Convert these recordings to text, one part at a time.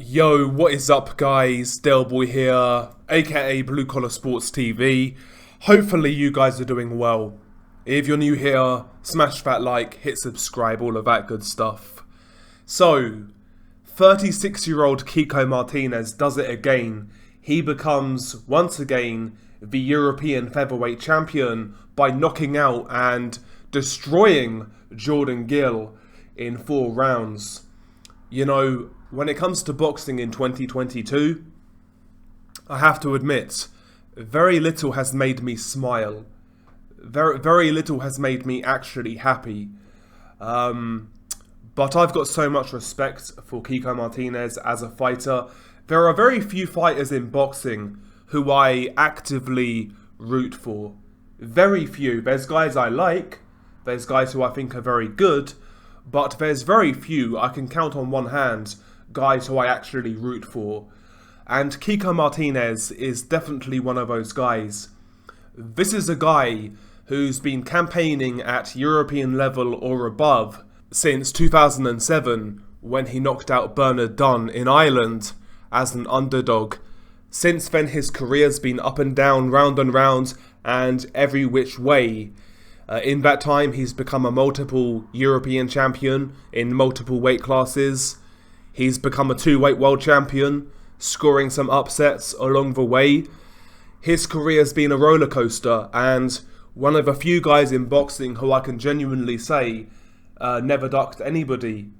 Yo, what is up guys? Delboy here, aka Blue Collar Sports TV. Hopefully you guys are doing well. If you're new here, smash that like, hit subscribe, all of that good stuff. So, 36-year-old Kiko Martinez does it again. He becomes, once again, the European featherweight champion by knocking out and destroying Gill in 4 rounds. You know, when it comes to boxing in 2022, I have to admit, very little has made me smile. Very little has made me actually happy. But I've got so much respect for Kiko Martinez as a fighter. There are very few fighters in boxing who I actively root for. Very few. There's guys I like, there's guys who I think are very good, but there's very few, I can count on one hand, guys who I actually root for. And Kiko Martinez is definitely one of those guys. This is a guy who's been campaigning at European level or above since 2007, when he knocked out Bernard Dunn in Ireland as an underdog. Since then his career's been up and down, round and round, and every which way. In that time he's become a multiple European champion in multiple weight classes. He's become a 2-weight world champion, scoring some upsets along the way. His career's been a roller coaster, and one of a few guys in boxing who I can genuinely say never ducked anybody.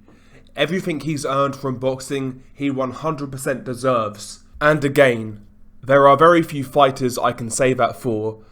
Everything he's earned from boxing, he 100% deserves. And again, there are very few fighters I can say that for.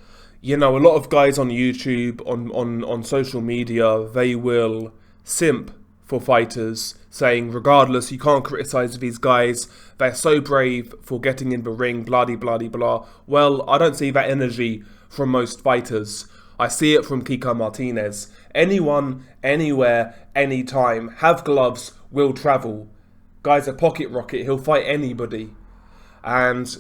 You know, a lot of guys on YouTube, on social media, they will simp for fighters, saying regardless, you can't criticise these guys, they're so brave for getting in the ring, blah de blah de blah. Well, I don't see that energy from most fighters. I see it from Kiko Martinez. Anyone, anywhere, anytime, have gloves, will travel. Guy's a pocket rocket, he'll fight anybody. And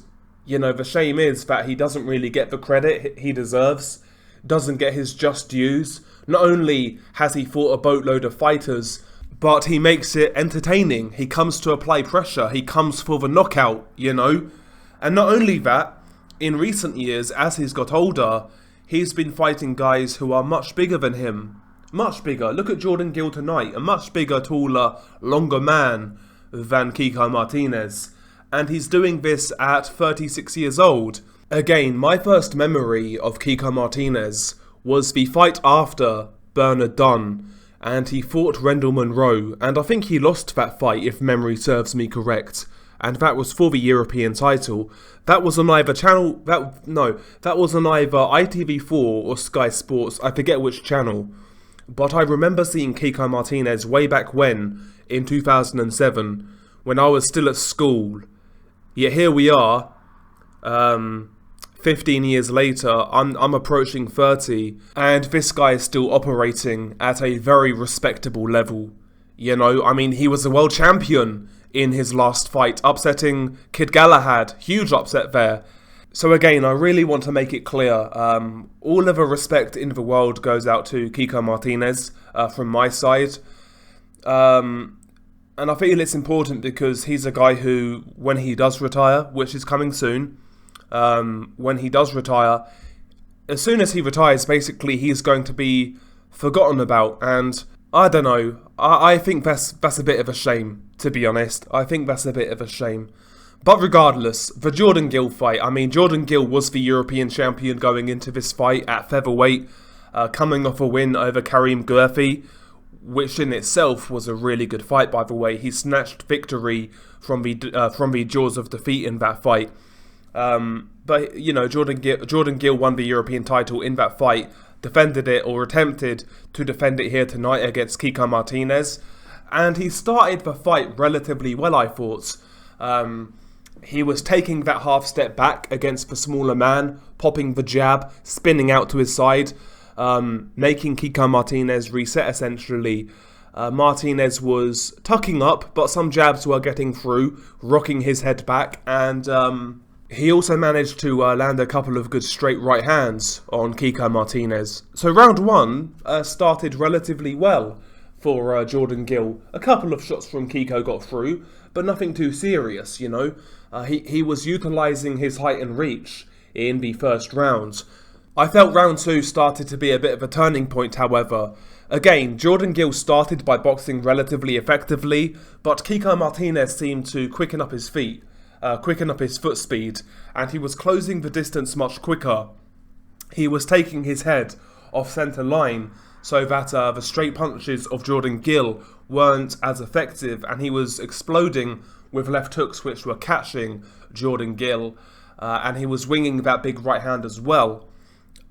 you know, the shame is that he doesn't really get the credit he deserves, doesn't get his just dues. Not only has he fought a boatload of fighters, but he makes it entertaining. He comes to apply pressure, he comes for the knockout, you know. And not only that, in recent years, as he's got older, he's been fighting guys who are much bigger than him. Much bigger. Look at Gill tonight, a much bigger, taller, longer man than Kiko Martinez. And he's doing this at 36 years old. Again, my first memory of Kiko Martinez was the fight after Bernard Dunn, and he fought Rendell Monroe, and I think he lost that fight if memory serves me correct, and that was for the European title. That was on either channel, that was on either ITV4 or Sky Sports, I forget which channel. But I remember seeing Kiko Martinez way back when, in 2007, when I was still at school. Yet here we are, 15 years later, I'm approaching 30, and this guy is still operating at a very respectable level. You know, I mean, he was a world champion in his last fight, upsetting Kid Galahad, huge upset there. So again, I really want to make it clear, all of the respect in the world goes out to Kiko Martinez from my side. And I feel it's important because he's a guy who, when he does retire, which is coming soon, when he does retire, as soon as he retires, basically, he's going to be forgotten about. And I don't know, I think that's a bit of a shame, to be honest. I think that's a bit of a shame. But regardless, the Gill fight, I mean, Gill was the European champion going into this fight at featherweight, coming off a win over Karim Gurfi, which in itself was a really good fight, by the way. He snatched victory from the jaws of defeat in that fight. But, you know, Gill won the European title in that fight, defended it, or attempted to defend it here tonight against Kiko Martinez. And he started the fight relatively well, I thought. He was taking that half step back against the smaller man, popping the jab, spinning out to his side, making Kiko Martinez reset essentially. Martinez was tucking up, but some jabs were getting through, rocking his head back, and he also managed to land a couple of good straight right hands on Kiko Martinez. So round 1 started relatively well for Gill. A couple of shots from Kiko got through, but nothing too serious, you know. He was utilising his height and reach in the first round. I felt round 2 started to be a bit of a turning point, however. Again, Jordan Gill started by boxing relatively effectively, but Kiko Martinez seemed to quicken up his feet, quicken up his foot speed, and he was closing the distance much quicker. He was taking his head off centre line so that the straight punches of Jordan Gill weren't as effective, and he was exploding with left hooks which were catching Jordan Gill, and he was winging that big right hand as well.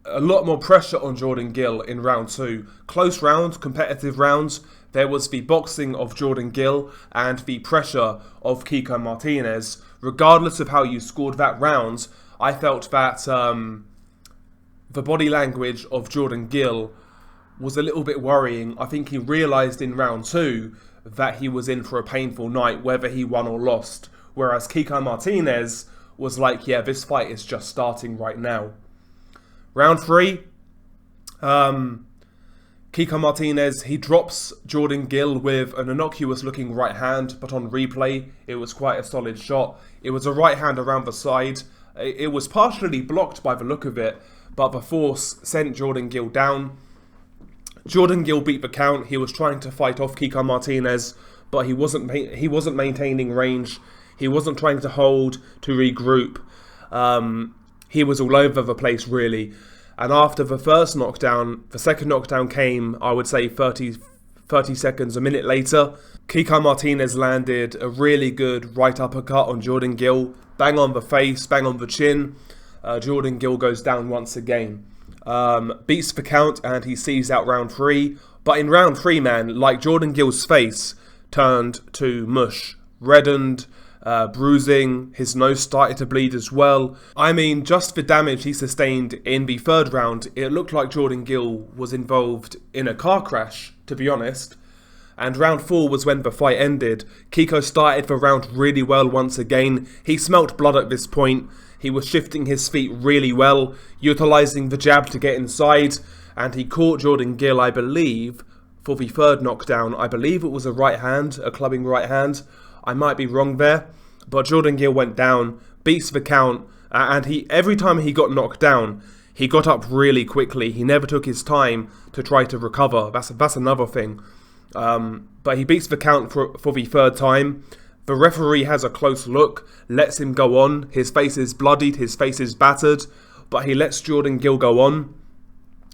A lot more pressure on Jordan Gill in round 2. Close round, competitive rounds. There was the boxing of Jordan Gill and the pressure of Kiko Martinez. Regardless of how you scored that round, I felt that the body language of Jordan Gill was a little bit worrying. I think he realised in round 2 that he was in for a painful night, whether he won or lost. Whereas Kiko Martinez was like, yeah, this fight is just starting right now. Round 3, Kiko Martinez, he drops Jordan Gill with an innocuous looking right hand, but on replay, it was quite a solid shot. It was a right hand around the side. It was partially blocked by the look of it, but the force sent Jordan Gill down. Jordan Gill beat the count. He was trying to fight off Kiko Martinez, but he wasn't maintaining range. He wasn't trying to hold, to regroup. He was all over the place, really. And after the first knockdown, the second knockdown came, I would say, 30 seconds, a minute later. Kiko Martinez landed a really good right uppercut on Jordan Gill. Bang on the face, bang on the chin. Jordan Gill goes down once again. Beats the count, and he sees out round 3. But in round 3, man, like Jordan Gill's face turned to mush. Reddened, bruising, his nose started to bleed as well. I mean, just the damage he sustained in the third round, it looked like Jordan Gill was involved in a car crash, to be honest. And round 4 was when the fight ended. Kiko started the round really well once again. He smelt blood at this point. He was shifting his feet really well, utilising the jab to get inside, and he caught Jordan Gill, I believe, for the third knockdown. I believe it was a right hand, a clubbing right hand. I might be wrong there, but Jordan Gill went down, beats the count, and every time he got knocked down, he got up really quickly. He never took his time to try to recover. That's another thing. But he beats the count for the third time. The referee has a close look, lets him go on. His face is bloodied, his face is battered, but he lets Jordan Gill go on.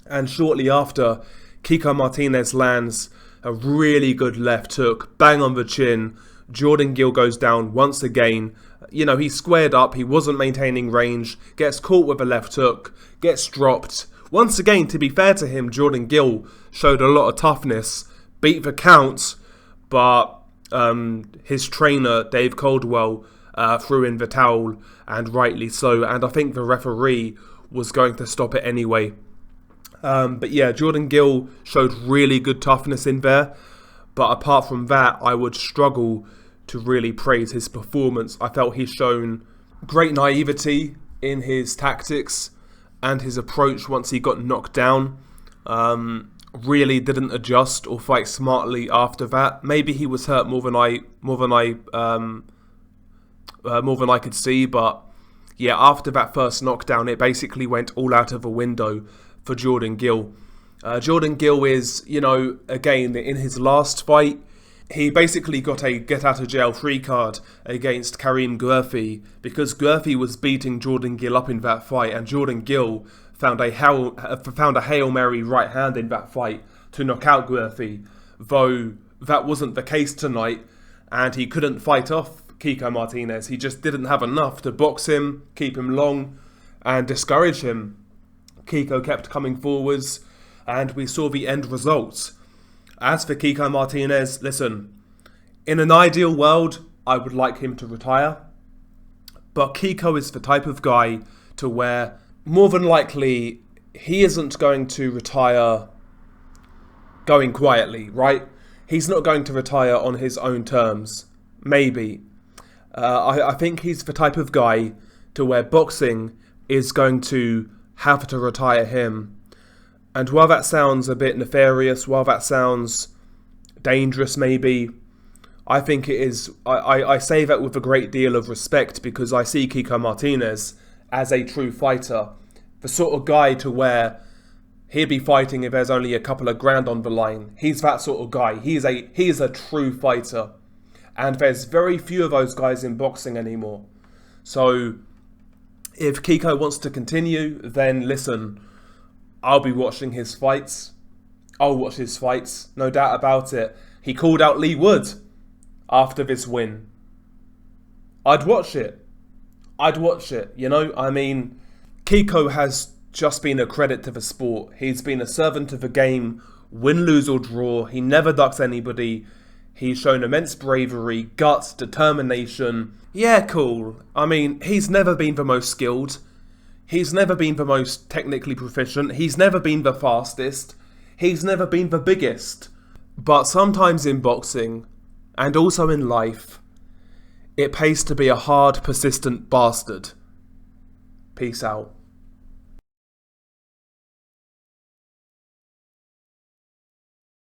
And shortly after, Kiko Martinez lands a really good left hook, bang on the chin. Jordan Gill goes down once again. You know, he squared up, he wasn't maintaining range, gets caught with a left hook, gets dropped. Once again, to be fair to him, Jordan Gill showed a lot of toughness, beat the count, but his trainer, Dave Caldwell, threw in the towel, and rightly so, and I think the referee was going to stop it anyway. But yeah, Jordan Gill showed really good toughness in there, but apart from that, I would struggle to really praise his performance. I felt he's shown great naivety in his tactics and his approach once he got knocked down. Really didn't adjust or fight smartly after that. Maybe he was hurt more than I could see, but yeah, after that first knockdown, it basically went all out of a window for Jordan Gill. Jordan Gill is, you know, again, in his last fight, he basically got a get-out-of-jail-free card against Karim Guerfi because Guerfi was beating Jordan Gill up in that fight, and Jordan Gill found a Hail Mary right hand in that fight to knock out Guerfi, though that wasn't the case tonight, and he couldn't fight off Kiko Martinez. He just didn't have enough to box him, keep him long, and discourage him. Kiko kept coming forwards, and we saw the end results. As for Kiko Martinez, listen, in an ideal world, I would like him to retire, but Kiko is the type of guy to where more than likely he isn't going to retire going quietly, right? He's not going to retire on his own terms. Maybe. I think he's the type of guy to where boxing is going to have to retire him. And while that sounds a bit nefarious, while that sounds dangerous maybe, I think it is, I say that with a great deal of respect because I see Kiko Martinez as a true fighter. The sort of guy to where he'd be fighting if there's only a couple of grand on the line. He's that sort of guy. He's a true fighter. And there's very few of those guys in boxing anymore. So if Kiko wants to continue, then listen, I'll be watching his fights. I'll watch his fights, no doubt about it. He called out Lee Wood after this win. I'd watch it. You know, I mean, Kiko has just been a credit to the sport. He's been a servant of the game, win, lose or draw. He never ducks anybody. He's shown immense bravery, guts, determination. Yeah, cool. I mean, he's never been the most skilled. He's never been the most technically proficient. He's never been the fastest. He's never been the biggest. But sometimes in boxing, and also in life, it pays to be a hard, persistent bastard. Peace out.